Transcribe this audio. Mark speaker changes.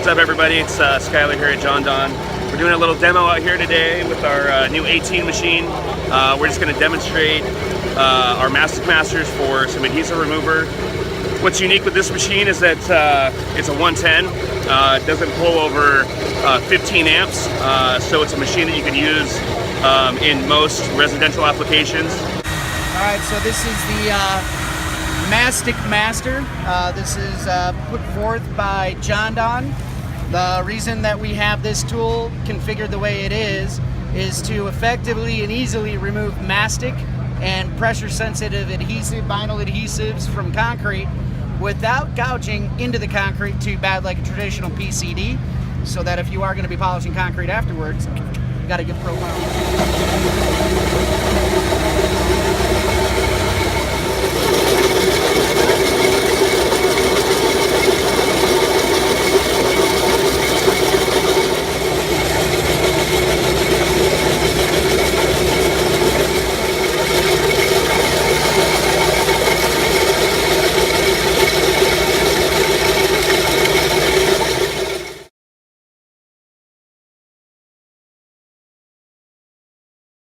Speaker 1: What's up, everybody? It's Skyler here at John Don. We're doing a little demo out here today with our new 18 machine. We're just going to demonstrate our mastic masters for some adhesive remover. What's unique with this machine is that it's a 110. It doesn't pull over 15 amps, so it's a machine that you can use in most residential applications.
Speaker 2: All right, so this is the Mastic Master. This is put forth by John Don. The reason that we have this tool configured the way it is to effectively and easily remove mastic and pressure-sensitive adhesive, vinyl adhesives from concrete without gouging into the concrete too bad like a traditional PCD, so that if you are going to be polishing concrete afterwards, you got a good profile.